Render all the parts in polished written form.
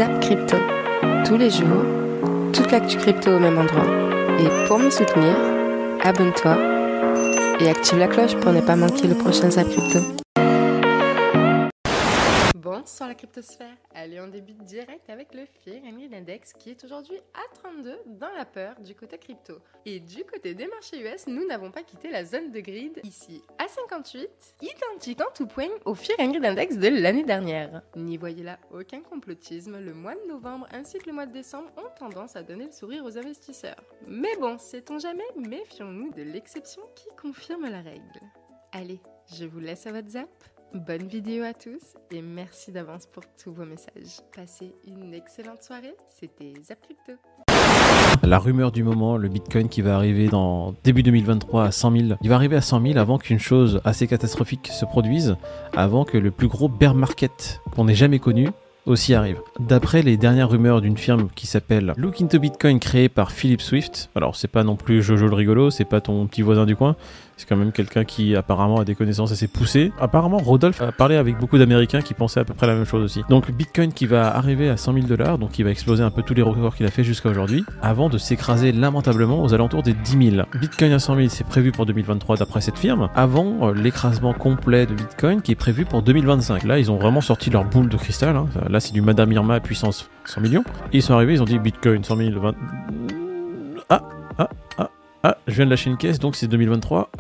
Zap Crypto. Tous les jours, toute l'actu crypto au même endroit. Et pour me soutenir, abonne-toi et active la cloche pour ne pas manquer le prochain Zap Crypto. Bonsoir la cryptosphère. Allez, on débute direct avec le Fear and Greed Index qui est aujourd'hui à 32 dans la peur du côté crypto. Et du côté des marchés US, nous n'avons pas quitté la zone de greed, ici à 58, identique en tout point au Fear and Greed Index de l'année dernière. N'y voyez là aucun complotisme, le mois de novembre ainsi que le mois de décembre ont tendance à donner le sourire aux investisseurs. Mais bon, sait-on jamais, méfions-nous de l'exception qui confirme la règle. Allez, je vous laisse à votre zap. Bonne vidéo à tous et merci d'avance pour tous vos messages. Passez une excellente soirée, c'était Zap Crypto. La rumeur du moment, le Bitcoin qui va arriver dans début 2023 à 100 000. Il va arriver à 100 000 avant qu'une chose assez catastrophique se produise, avant que le plus gros bear market qu'on ait jamais connu aussi arrive. D'après les dernières rumeurs d'une firme qui s'appelle Look Into Bitcoin créée par Philip Swift, alors c'est pas non plus Jojo le rigolo, c'est pas ton petit voisin du coin, c'est quand même quelqu'un qui apparemment a des connaissances assez poussées. Apparemment Rodolphe a parlé avec beaucoup d'Américains qui pensaient à peu près la même chose aussi. Donc Bitcoin qui va arriver à 100 000 $, donc qui va exploser un peu tous les records qu'il a fait jusqu'à aujourd'hui, avant de s'écraser lamentablement aux alentours des 10 000. Bitcoin à 100 000 c'est prévu pour 2023 d'après cette firme, avant l'écrasement complet de Bitcoin qui est prévu pour 2025. Là ils ont vraiment sorti leur boule de cristal, hein. Là c'est du Madame Irma puissance 100 millions. Ils sont arrivés, ils ont dit Bitcoin 100 000, 20... je viens de lâcher une caisse, donc c'est 2023.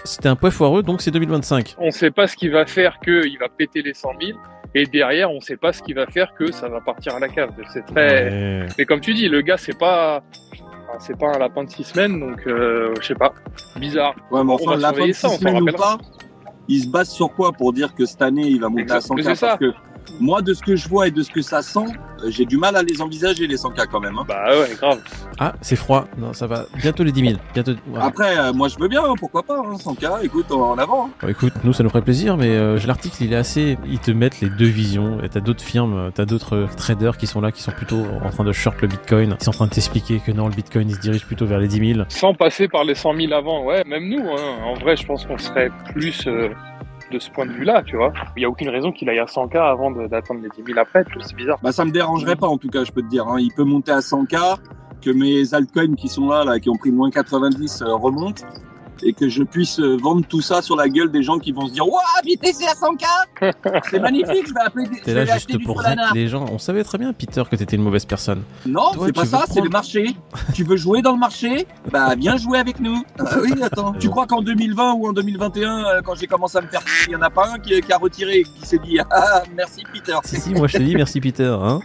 C'était un point foireux, donc c'est 2025. On ne sait pas ce qui va faire qu'il va péter les 100 000. Et derrière, on ne sait pas ce qui va faire que ça va partir à la cave. C'est très... Ouais. Mais comme tu dis, le gars, c'est pas un lapin de 6 semaines, donc je sais pas. Bizarre. Ouais, mais enfin, lapin de 6 semaines ou pas, il se base sur quoi pour dire que cette année, il va monter à 100K? Parce que moi, de ce que je vois et de ce que ça sent, j'ai du mal à les envisager, les 100K quand même. Hein. Bah ouais, grave. Ah, c'est froid. Non, ça va. Bientôt les 10 000. Bientôt... Ouais. Après, moi, je veux bien, hein, pourquoi pas. Hein, 100K, écoute, en avant. Hein. Bon, écoute, nous, ça nous ferait plaisir, mais l'article, il est assez... Ils te mettent les deux visions. Et t'as d'autres firmes, t'as d'autres traders qui sont là, qui sont plutôt en train de short le Bitcoin. Ils sont en train de t'expliquer que non, le Bitcoin, il se dirige plutôt vers les 10 000. Sans passer par les 100 000 avant. Ouais, même nous, hein. En vrai, je pense qu'on serait plus... de ce point de vue-là, tu vois. Il n'y a aucune raison qu'il aille à 100K avant d'attendre les 10 000 après, c'est bizarre. Bah, ça me dérangerait pas, en tout cas, je peux te dire. Hein. Il peut monter à 100K, que mes altcoins qui sont là, qui ont pris moins 90, remontent, et que je puisse vendre tout ça sur la gueule des gens qui vont se dire « Ouah, BTC à 100K !» C'est magnifique, je vais appeler des... T'es là juste pour les gens. On savait très bien, Peter, que t'étais une mauvaise personne. Non, c'est pas ça, c'est le marché. Tu veux jouer dans le marché? Bah, viens jouer avec nous. Ah oui, attends. Tu crois qu'en 2020 ou en 2021, quand j'ai commencé à me faire... Il y en a pas un qui a retiré et qui s'est dit « Ah, merci Peter !» Si, moi je t'ai dit merci Peter, hein.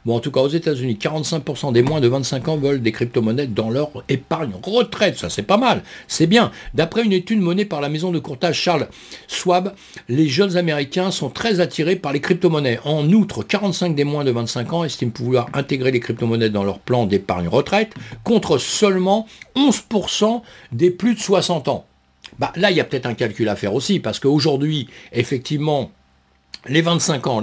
Bon, en tout cas, aux États-Unis, 45% des moins de 25 ans veulent des crypto-monnaies dans leur épargne retraite. Ça, c'est pas mal. C'est bien. D'après une étude menée par la maison de courtage Charles Schwab, les jeunes Américains sont très attirés par les crypto-monnaies. En outre, 45 des moins de 25 ans estiment pouvoir intégrer les crypto-monnaies dans leur plan d'épargne retraite, contre seulement 11% des plus de 60 ans. Bah, là, il y a peut-être un calcul à faire aussi, parce qu'aujourd'hui, effectivement, les 25 ans,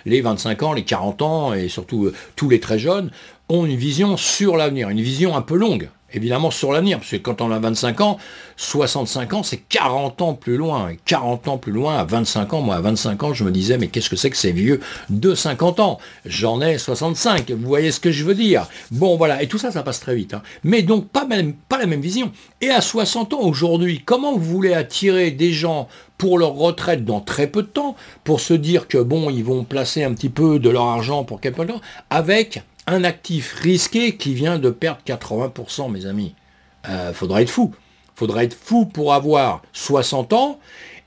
les 25 ans, les 40 ans, et surtout tous les très jeunes, ont une vision sur l'avenir, une vision un peu longue, évidemment sur l'avenir, parce que quand on a 25 ans, 65 ans, c'est 40 ans plus loin, et 40 ans plus loin, à 25 ans, moi à 25 ans, je me disais, mais qu'est-ce que c'est que ces vieux de 50 ans? J'en ai 65, vous voyez ce que je veux dire? Bon, voilà, et tout ça, ça passe très vite, hein. Mais donc, pas la même vision. Et à 60 ans, aujourd'hui, comment vous voulez attirer des gens pour leur retraite dans très peu de temps, pour se dire que, bon, ils vont placer un petit peu de leur argent pour quelque temps, avec un actif risqué qui vient de perdre 80%, mes amis. Faudrait être fou. Faudrait être fou pour avoir 60 ans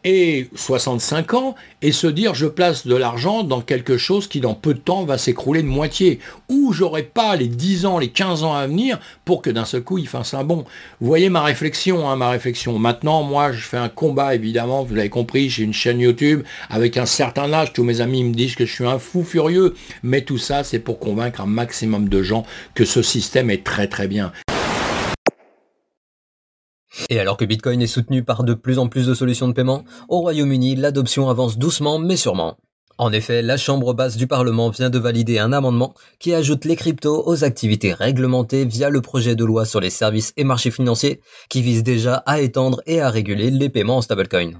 et 65 ans et se dire je place de l'argent dans quelque chose qui dans peu de temps va s'écrouler de moitié, ou j'aurai pas les 10 ans, les 15 ans à venir pour que d'un seul coup il fasse un bond. Vous voyez ma réflexion, hein, ma réflexion. Maintenant, moi, je fais un combat, évidemment, vous l'avez compris, j'ai une chaîne YouTube avec un certain âge, tous mes amis me disent que je suis un fou furieux, mais tout ça, c'est pour convaincre un maximum de gens que ce système est très très bien. Et alors que Bitcoin est soutenu par de plus en plus de solutions de paiement, au Royaume-Uni, l'adoption avance doucement mais sûrement. En effet, la Chambre basse du Parlement vient de valider un amendement qui ajoute les cryptos aux activités réglementées via le projet de loi sur les services et marchés financiers qui vise déjà à étendre et à réguler les paiements en stablecoin.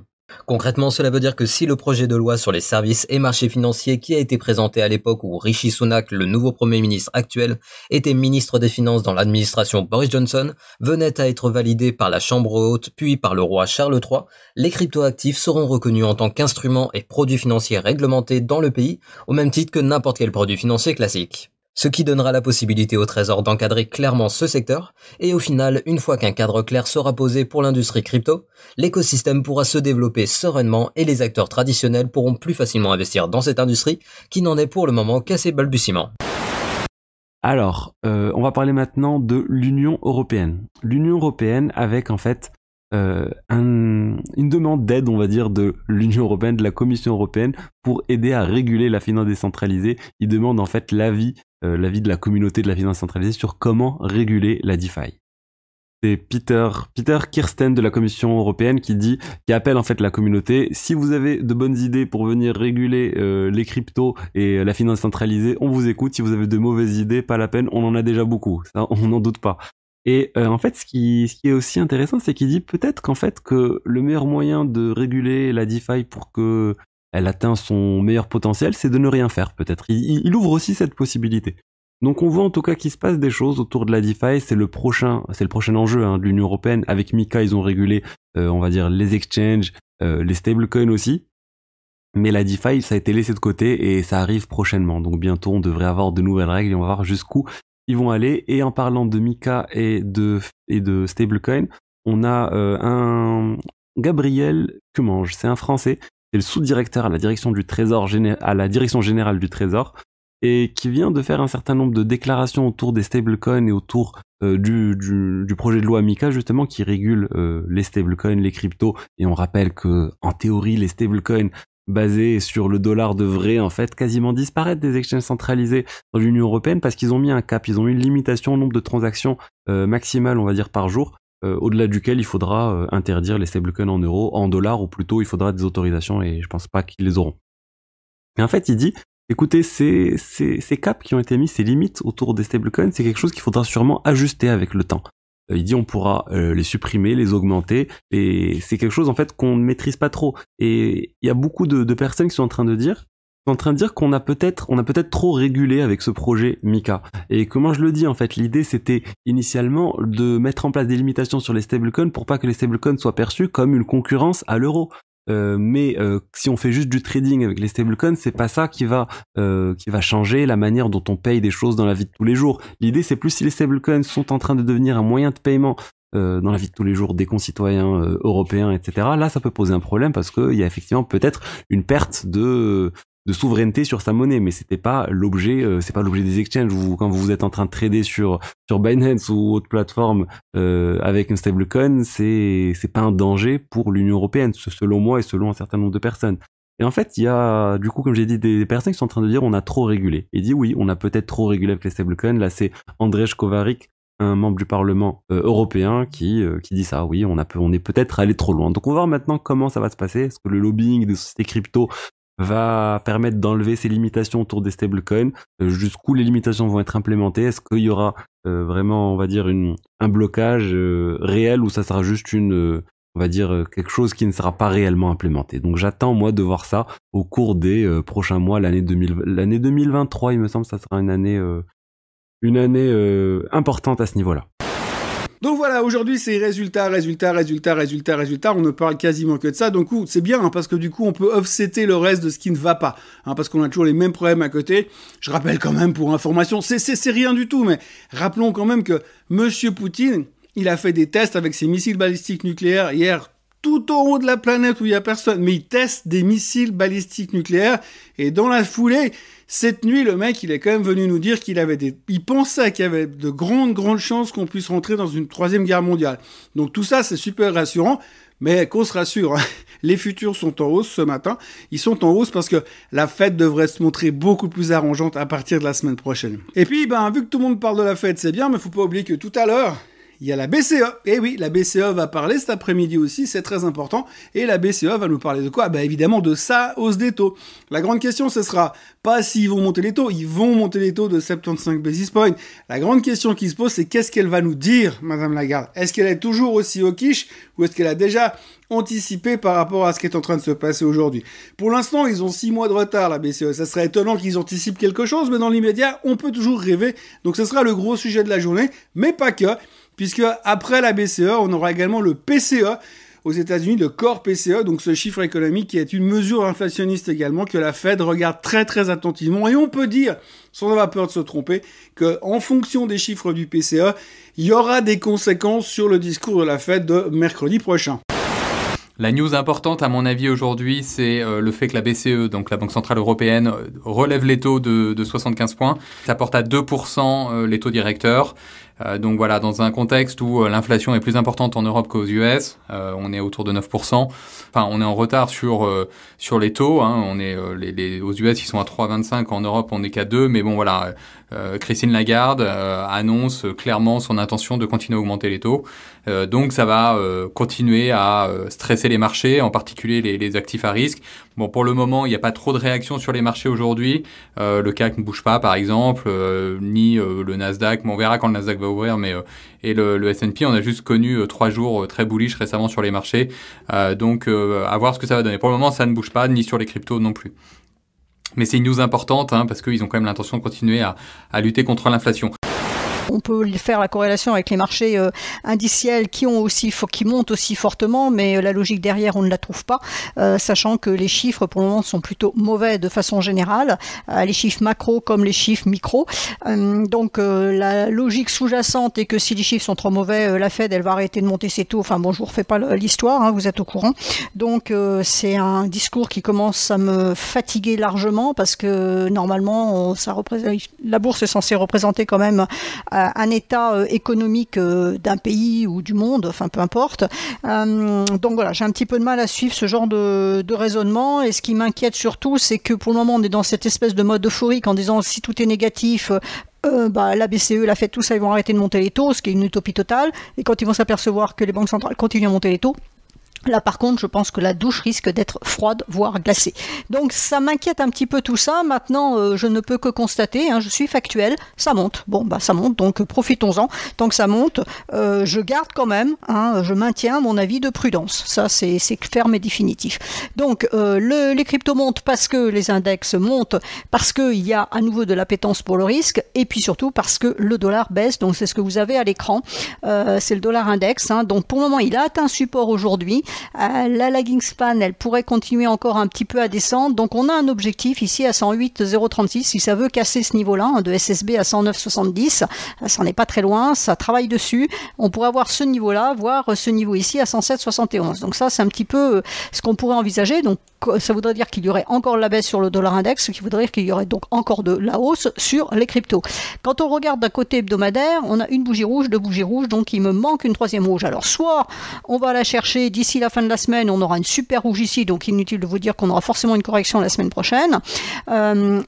Concrètement, cela veut dire que si le projet de loi sur les services et marchés financiers qui a été présenté à l'époque où Rishi Sunak, le nouveau Premier ministre actuel, était ministre des Finances dans l'administration Boris Johnson, venait à être validé par la Chambre haute puis par le roi Charles III, les cryptoactifs seront reconnus en tant qu'instruments et produits financiers réglementés dans le pays, au même titre que n'importe quel produit financier classique. Ce qui donnera la possibilité au Trésor d'encadrer clairement ce secteur, et au final, une fois qu'un cadre clair sera posé pour l'industrie crypto, l'écosystème pourra se développer sereinement et les acteurs traditionnels pourront plus facilement investir dans cette industrie qui n'en est pour le moment qu'à ses balbutiements. Alors, on va parler maintenant de l'Union européenne. L'Union européenne avec en fait une demande d'aide, on va dire, de l'Union européenne, de la Commission européenne pour aider à réguler la finance décentralisée. Ils demandent en fait l'avis de la communauté de la finance centralisée sur comment réguler la DeFi. C'est Peter Kirsten de la Commission européenne qui appelle en fait la communauté. Si vous avez de bonnes idées pour venir réguler les cryptos et la finance centralisée, on vous écoute. Si vous avez de mauvaises idées, pas la peine, on en a déjà beaucoup. Ça, on n'en doute pas. Et en fait, ce qui est aussi intéressant, c'est qu'il dit peut-être qu'en fait que le meilleur moyen de réguler la DeFi pour que elle atteint son meilleur potentiel, c'est de ne rien faire peut-être. Il ouvre aussi cette possibilité. Donc on voit en tout cas qu'il se passe des choses autour de la DeFi. C'est le prochain enjeu de l'Union européenne. Avec Mika, ils ont régulé, on va dire, les exchanges, les stablecoins aussi. Mais la DeFi, ça a été laissé de côté et ça arrive prochainement. Donc bientôt, on devrait avoir de nouvelles règles et on va voir jusqu'où ils vont aller. Et en parlant de Mika et de stablecoin, on a un Gabriel Cumange, c'est un Français, c'est le sous-directeur à la direction générale du Trésor, et qui vient de faire un certain nombre de déclarations autour des stablecoins et autour du projet de loi Mika justement qui régule les stablecoins, les cryptos. Et on rappelle que en théorie, les stablecoins basés sur le dollar devraient en fait quasiment disparaître des exchanges centralisés dans l'Union européenne parce qu'ils ont mis un cap, ils ont mis une limitation au nombre de transactions maximales, on va dire, par jour, au-delà duquel il faudra interdire les stablecoins en euros, en dollars, ou plutôt il faudra des autorisations et je pense pas qu'ils les auront. Et en fait, il dit, écoutez, ces caps qui ont été mis, ces limites autour des stablecoins, c'est quelque chose qu'il faudra sûrement ajuster avec le temps. Il dit on pourra les supprimer, les augmenter, et c'est quelque chose en fait qu'on ne maîtrise pas trop. Et il y a beaucoup de personnes qui sont en train de dire qu'on a peut-être trop régulé avec ce projet Mika. Et comment je le dis en fait, l'idée c'était initialement de mettre en place des limitations sur les stablecoins pour pas que les stablecoins soient perçus comme une concurrence à l'euro. Mais si on fait juste du trading avec les stablecoins, c'est pas ça qui va changer la manière dont on paye des choses dans la vie de tous les jours. L'idée c'est plus si les stablecoins sont en train de devenir un moyen de paiement dans la vie de tous les jours des concitoyens européens, etc. Là, ça peut poser un problème parce qu'il y a effectivement peut-être une perte de souveraineté sur sa monnaie, mais c'est pas l'objet des exchanges. Quand vous êtes en train de trader sur Binance ou autre plateforme avec un stablecoin, c'est pas un danger pour l'Union européenne, selon moi et selon un certain nombre de personnes. Et en fait, il y a, du coup, comme j'ai dit, des personnes qui sont en train de dire on a trop régulé. Il dit oui, on a peut-être trop régulé avec les stablecoins. Là, c'est Andrzej Kovarik, un membre du Parlement européen, qui dit ça. Oui, on est peut-être allé trop loin. Donc on va voir maintenant comment ça va se passer. Est-ce que le lobbying des sociétés crypto va permettre d'enlever ces limitations autour des stablecoins, jusqu'où les limitations vont être implémentées, est-ce qu'il y aura vraiment, on va dire, un blocage réel, ou ça sera juste on va dire, quelque chose qui ne sera pas réellement implémenté. Donc j'attends moi de voir ça au cours des prochains mois, l'année 2023, il me semble, ça sera une année importante à ce niveau-là. Donc voilà, aujourd'hui c'est résultat, on ne parle quasiment que de ça, donc c'est bien, parce que du coup on peut offsetter le reste de ce qui ne va pas, parce qu'on a toujours les mêmes problèmes à côté. Je rappelle quand même pour information, c'est rien du tout, mais rappelons quand même que Monsieur Poutine, il a fait des tests avec ses missiles balistiques nucléaires hier, tout en haut de la planète où il y a personne, mais il teste des missiles balistiques nucléaires, et dans la foulée, cette nuit, le mec, il est quand même venu nous dire il pensait qu'il y avait de grandes chances qu'on puisse rentrer dans une 3e guerre mondiale. Donc tout ça, c'est super rassurant, mais qu'on se rassure, les futurs sont en hausse ce matin. Ils sont en hausse parce que la fête devrait se montrer beaucoup plus arrangeante à partir de la semaine prochaine. Et puis, vu que tout le monde parle de la fête, c'est bien, mais faut pas oublier que tout à l'heure, il y a la BCE. Et oui, la BCE va parler cet après-midi aussi, c'est très important. Et la BCE va nous parler de quoi? Évidemment de sa hausse des taux. La grande question, ce sera pas s'ils vont monter les taux, ils vont monter les taux de 75 basis points. La grande question qui se pose, c'est qu'est-ce qu'elle va nous dire, Madame Lagarde? Est-ce qu'elle est toujours aussi au quiche ou est-ce qu'elle a déjà anticipé par rapport à ce qui est en train de se passer aujourd'hui? Pour l'instant, ils ont 6 mois de retard, la BCE. Ça serait étonnant qu'ils anticipent quelque chose, mais dans l'immédiat, on peut toujours rêver. Donc ce sera le gros sujet de la journée, mais pas que, puisque après la BCE, on aura également le PCE aux États-Unis, le Core PCE, donc ce chiffre économique qui est une mesure inflationniste également, que la Fed regarde très très attentivement. Et on peut dire, sans avoir peur de se tromper, que en fonction des chiffres du PCE, il y aura des conséquences sur le discours de la Fed de mercredi prochain. La news importante à mon avis aujourd'hui, c'est le fait que la BCE, donc la Banque Centrale Européenne, relève les taux de 75 points. Ça porte à 2% les taux directeurs. Donc voilà, dans un contexte où l'inflation est plus importante en Europe qu'aux US, on est autour de 9%. Enfin, on est en retard sur les taux. Hein. On est aux US, ils sont à 3,25. En Europe, on n'est qu'à 2. Mais bon, voilà, Christine Lagarde annonce clairement son intention de continuer à augmenter les taux. Donc ça va continuer à stresser les marchés, en particulier les actifs à risque. Bon, pour le moment, il n'y a pas trop de réaction sur les marchés aujourd'hui. Le CAC ne bouge pas, par exemple, ni le Nasdaq. Mais on verra quand le Nasdaq va ouvrir. Mais et le S&P, on a juste connu 3 jours très bullish récemment sur les marchés. Donc, à voir ce que ça va donner. Pour le moment, ça ne bouge pas, ni sur les cryptos non plus. Mais c'est une news importante, hein, parce qu'ils ont quand même l'intention de continuer à lutter contre l'inflation. On peut faire la corrélation avec les marchés indiciels qui montent aussi fortement, mais la logique derrière, on ne la trouve pas, sachant que les chiffres pour le moment sont plutôt mauvais de façon générale, les chiffres macro comme les chiffres micro. Donc la logique sous-jacente est que si les chiffres sont trop mauvais, la Fed elle va arrêter de monter ses taux. Enfin bon, je vous refais pas l'histoire, hein, vous êtes au courant. Donc c'est un discours qui commence à me fatiguer largement parce que normalement la bourse est censée représenter quand même un état économique d'un pays ou du monde, enfin peu importe. Donc voilà, j'ai un petit peu de mal à suivre ce genre de raisonnement, et ce qui m'inquiète surtout, c'est que pour le moment on est dans cette espèce de mode euphorique en disant si tout est négatif, la BCE, la Fed, tout ça, ils vont arrêter de monter les taux, ce qui est une utopie totale, et quand ils vont s'apercevoir que les banques centrales continuent à monter les taux, là, par contre, je pense que la douche risque d'être froide, voire glacée. Donc, ça m'inquiète un petit peu tout ça. Maintenant, je ne peux que constater, je suis factuel, ça monte. Bon, ça monte, donc profitons-en. Tant que ça monte, je garde quand même, je maintiens mon avis de prudence. Ça, c'est ferme et définitif. Donc, les cryptos montent parce que les index montent, parce qu'il y a à nouveau de l'appétence pour le risque, et puis surtout parce que le dollar baisse. Donc, c'est ce que vous avez à l'écran. C'est le dollar index. Donc, pour le moment, il a atteint support aujourd'hui. La lagging span, elle pourrait continuer encore un petit peu à descendre. Donc on a un objectif ici à 108,036. Si ça veut casser ce niveau-là, de SSB à 109,70, ça n'est pas très loin, ça travaille dessus. On pourrait avoir ce niveau-là, voire ce niveau ici à 107,71. Donc ça, c'est un petit peu ce qu'on pourrait envisager. Donc ça voudrait dire qu'il y aurait encore de la baisse sur le dollar index, ce qui voudrait dire qu'il y aurait donc encore de la hausse sur les cryptos. Quand on regarde d'un côté hebdomadaire, on a une bougie rouge, 2 bougies rouges, donc il me manque une 3e rouge. Alors soit on va la chercher d'ici la fin de la semaine, on aura une super rouge ici, donc inutile de vous dire qu'on aura forcément une correction la semaine prochaine.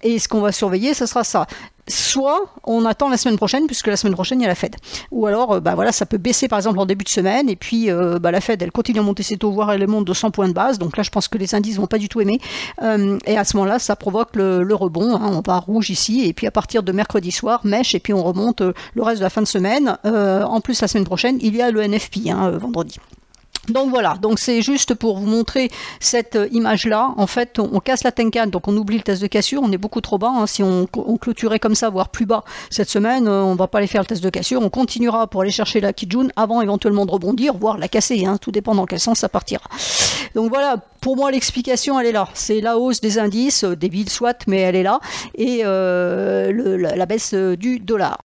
Et ce qu'on va surveiller, ce sera ça. Soit on attend la semaine prochaine, puisque la semaine prochaine il y a la Fed. Ou alors ça peut baisser par exemple en début de semaine, et puis la Fed elle continue à monter ses taux, voire elle monte de 100 points de base. Donc là je pense que les indices vont pas du tout aimer. Et à ce moment-là ça provoque le rebond. On va rouge ici, et puis à partir de mercredi soir, mèche, et puis on remonte le reste de la fin de semaine. En plus la semaine prochaine il y a le NFP vendredi. Donc voilà, donc c'est juste pour vous montrer cette image-là. En fait, on casse la Tenkan, donc on oublie le test de cassure, on est beaucoup trop bas. Si on clôturait comme ça, voire plus bas cette semaine, on va pas aller faire le test de cassure. On continuera pour aller chercher la Kijun avant éventuellement de rebondir, voire la casser. Tout dépend dans quel sens ça partira. Donc voilà, pour moi l'explication elle est là. C'est la hausse des indices, débile soit, mais elle est là. Et la baisse du dollar.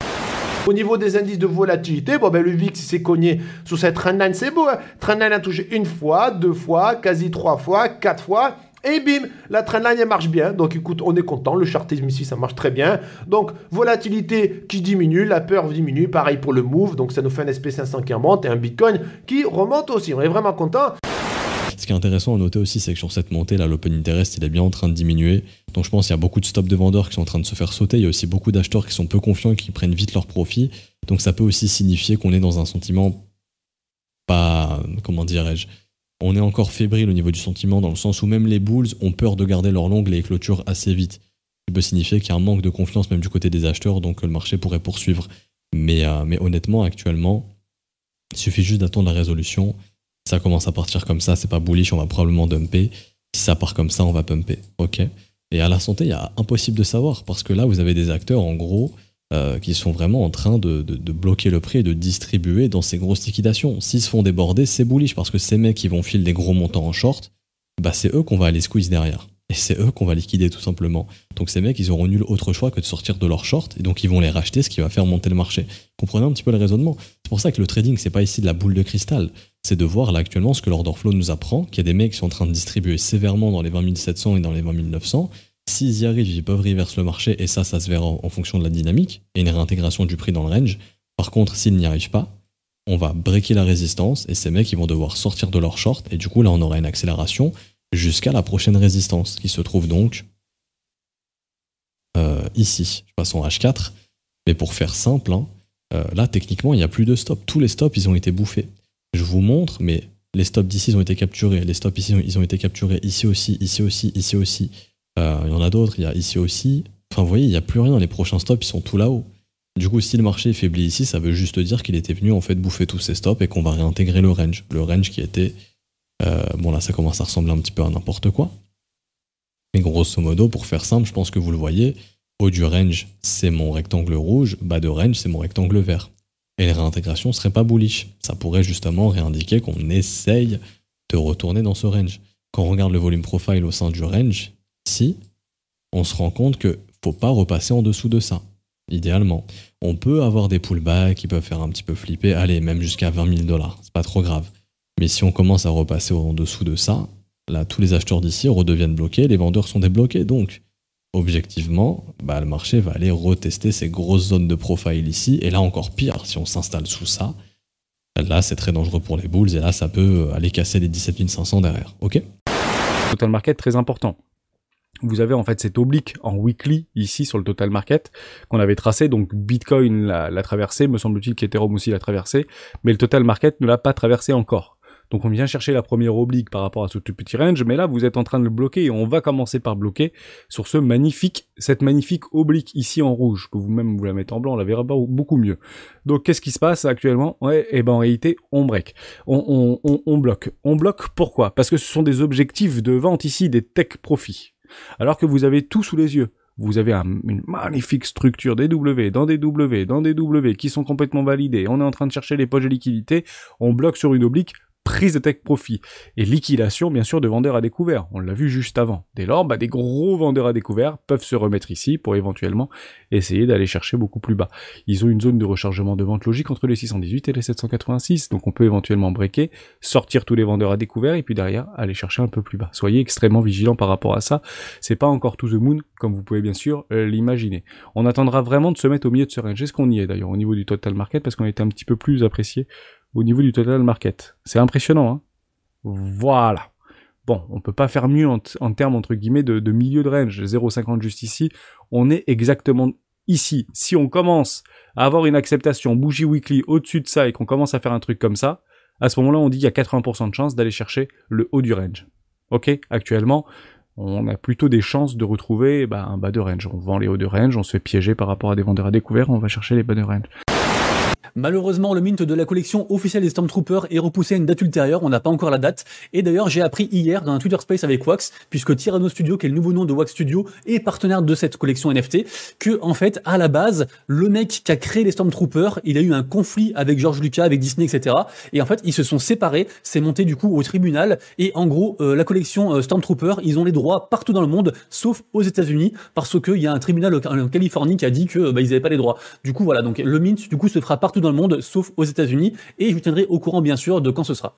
Au niveau des indices de volatilité, le VIX s'est cogné sous cette trendline, c'est beau. Trendline a touché 1 fois, 2 fois, quasi 3 fois, 4 fois. Et bim, la trendline elle marche bien. Donc écoute, on est content. Le chartisme ici, ça marche très bien. Donc volatilité qui diminue, la peur diminue. Pareil pour le move. Donc ça nous fait un SP500 qui remonte et un Bitcoin qui remonte aussi. On est vraiment content. Ce qui est intéressant à noter aussi, c'est que sur cette montée, là, l'open interest, il est bien en train de diminuer. Donc je pense qu'il y a beaucoup de stops de vendeurs qui sont en train de se faire sauter. Il y a aussi beaucoup d'acheteurs qui sont peu confiants et qui prennent vite leur profit. Donc ça peut aussi signifier qu'on est dans un sentiment pas... Comment dirais-je ? On est encore fébrile au niveau du sentiment, dans le sens où même les bulls ont peur de garder leur longue et les clôturent assez vite. Ce qui peut signifier qu'il y a un manque de confiance même du côté des acheteurs, donc le marché pourrait poursuivre. Mais honnêtement, actuellement, il suffit juste d'attendre la résolution. Si ça commence à partir comme ça, c'est pas bullish, on va probablement dumper. Si ça part comme ça, on va pumper. Ok. Et à la santé, il y a impossible de savoir, parce que là, vous avez des acteurs, en gros, qui sont vraiment en train de bloquer le prix et de distribuer dans ces grosses liquidations. S'ils se font déborder, c'est bullish, parce que ces mecs qui vont filer des gros montants en short, bah c'est eux qu'on va aller squeeze derrière. Et c'est eux qu'on va liquider tout simplement. Donc ces mecs, ils auront nul autre choix que de sortir de leur short, et donc ils vont les racheter, ce qui va faire monter le marché. Comprenez un petit peu le raisonnement. C'est pour ça que le trading, c'est pas ici de la boule de cristal. C'est de voir là actuellement ce que l'order flow nous apprend, qu'il y a des mecs qui sont en train de distribuer sévèrement dans les 20 700 et dans les 20 900. S'ils y arrivent, ils peuvent reverse le marché, et ça se verra en fonction de la dynamique, et une réintégration du prix dans le range. Par contre, s'ils n'y arrivent pas, on va breaker la résistance, et ces mecs, ils vont devoir sortir de leur short, et du coup, là, on aura une accélération jusqu'à la prochaine résistance, qui se trouve donc ici. Je passe en H4, mais pour faire simple, là, techniquement, il n'y a plus de stop. Tous les stops, ils ont été bouffés. Je vous montre, mais les stops d'ici, ils ont été capturés. Les stops ici, ils ont été capturés ici aussi, ici aussi, ici aussi. Il y en a d'autres, il y a ici aussi. Enfin, vous voyez, il n'y a plus rien. Les prochains stops, ils sont tout là-haut. Du coup, si le marché est faibli ici, ça veut juste dire qu'il était venu en fait bouffer tous ces stops et qu'on va réintégrer le range. Le range qui était... bon, là, ça commence à ressembler un petit peu à n'importe quoi. Mais grosso modo, pour faire simple, je pense que vous le voyez, haut du range, c'est mon rectangle rouge, bas de range, c'est mon rectangle vert. Et les réintégrations ne seraient pas bullish. Ça pourrait justement réindiquer qu'on essaye de retourner dans ce range. Quand on regarde le volume profile au sein du range, ici, on se rend compte qu'il ne faut pas repasser en dessous de ça, idéalement. On peut avoir des pullbacks qui peuvent faire un petit peu flipper, allez, même jusqu'à 20 000 $, c'est pas trop grave. Mais si on commence à repasser en dessous de ça, là, tous les acheteurs d'ici redeviennent bloqués, les vendeurs sont débloqués, donc objectivement, bah, le marché va aller retester ces grosses zones de profile ici, et là encore pire, si on s'installe sous ça, là c'est très dangereux pour les bulls, et là ça peut aller casser les 17 500 derrière, ok ? Total market très important. Vous avez en fait cette oblique en weekly ici sur le total market qu'on avait tracé, donc Bitcoin l'a traversé, me semble-t-il qu'Ethereum aussi l'a traversé, mais le total market ne l'a pas traversé encore. Donc on vient chercher la première oblique par rapport à ce tout petit range, mais là vous êtes en train de le bloquer et on va commencer par bloquer sur cette magnifique oblique ici en rouge. Je peux vous-même vous la mettre en blanc, on la verra beaucoup mieux. Donc qu'est-ce qui se passe actuellement ? Ouais, et ben en réalité on break, on bloque. On bloque pourquoi ? Parce que ce sont des objectifs de vente ici, des tech profits. Alors que vous avez tout sous les yeux. Vous avez une magnifique structure des W, dans des W qui sont complètement validés. On est en train de chercher les poches de liquidité. On bloque sur une oblique, prise de tech profit. Et liquidation, bien sûr, de vendeurs à découvert. On l'a vu juste avant. Dès lors, bah, des gros vendeurs à découvert peuvent se remettre ici pour éventuellement essayer d'aller chercher beaucoup plus bas. Ils ont une zone de rechargement de vente logique entre les 618 et les 786. Donc on peut éventuellement breaker, sortir tous les vendeurs à découvert et puis derrière aller chercher un peu plus bas. Soyez extrêmement vigilants par rapport à ça. C'est pas encore to the moon, comme vous pouvez bien sûr l'imaginer. On attendra vraiment de se mettre au milieu de ce range. Est-ce qu'on y est d'ailleurs au niveau du total market parce qu'on a été un petit peu plus apprécié au niveau du total market. C'est impressionnant, hein. Voilà. Bon, on peut pas faire mieux en termes, entre guillemets, de milieu de range. 0,50 juste ici. On est exactement ici. Si on commence à avoir une acceptation bougie weekly au-dessus de ça et qu'on commence à faire un truc comme ça, à ce moment-là, on dit qu'il y a 80% de chances d'aller chercher le haut du range. Ok ? Actuellement, on a plutôt des chances de retrouver un bas de range. On vend les hauts de range, on se fait piéger par rapport à des vendeurs à découvert, on va chercher les bas de range. Malheureusement, le mint de la collection officielle des Stormtroopers est repoussé à une date ultérieure, on n'a pas encore la date. Et d'ailleurs, j'ai appris hier dans un Twitter Space avec Wax, puisque Tyranno Studio, qui est le nouveau nom de Wax Studio, est partenaire de cette collection NFT, que en fait, à la base, le mec qui a créé les Stormtroopers, il a eu un conflit avec George Lucas, avec Disney, etc. Et en fait, ils se sont séparés, c'est monté du coup au tribunal. Et en gros, la collection Stormtroopers, ils ont les droits partout dans le monde, sauf aux États-Unis, parce qu'il y a un tribunal en Californie qui a dit que ils n'avaient pas les droits. Du coup, voilà, donc le mint, du coup, se fera partout dans le monde, sauf aux États-Unis, et je vous tiendrai au courant bien sûr de quand ce sera.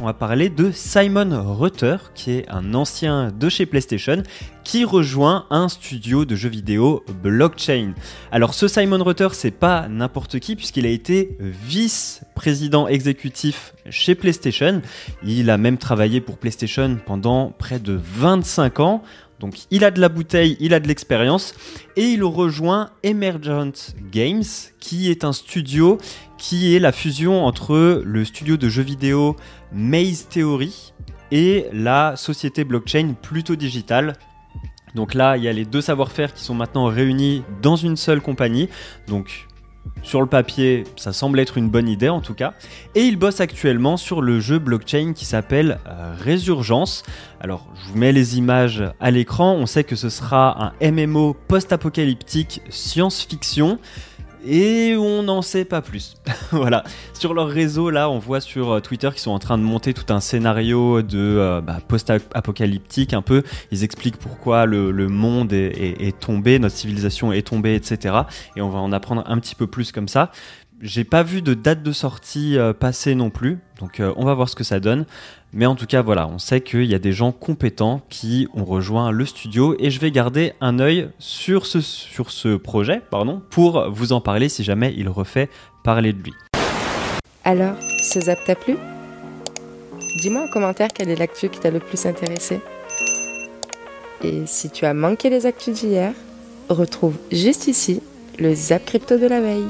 on va parler de Simon Rutter, qui est un ancien de chez PlayStation, qui rejoint un studio de jeux vidéo blockchain. Alors ce Simon Rutter, c'est pas n'importe qui, puisqu'il a été vice-président exécutif chez PlayStation. Il a même travaillé pour PlayStation pendant près de 25 ans. Donc il a de la bouteille, il a de l'expérience, et il rejoint Emergent Games, qui est un studio qui est la fusion entre le studio de jeux vidéo Maze Theory et la société blockchain Pluto Digital. Donc là, il y a les deux savoir-faire qui sont maintenant réunis dans une seule compagnie. Donc sur le papier, ça semble être une bonne idée en tout cas. Et il bosse actuellement sur le jeu blockchain qui s'appelle Résurgence. Alors, je vous mets les images à l'écran. On sait que ce sera un MMO post-apocalyptique science-fiction. Et on n'en sait pas plus. Voilà. Sur leur réseau, là, on voit sur Twitter qu'ils sont en train de monter tout un scénario de post-apocalyptique un peu. Ils expliquent pourquoi le monde est tombé, notre civilisation est tombée, etc. Et on va en apprendre un petit peu plus comme ça. J'ai pas vu de date de sortie passer non plus, donc on va voir ce que ça donne. Mais en tout cas, voilà, on sait qu'il y a des gens compétents qui ont rejoint le studio et je vais garder un œil sur ce projet, pour vous en parler si jamais il refait parler de lui. Alors, ce zap t'a plu? Dis-moi en commentaire quelle est l'actu qui t'a le plus intéressé. Et si tu as manqué les actus d'hier, retrouve juste ici le zap crypto de la veille.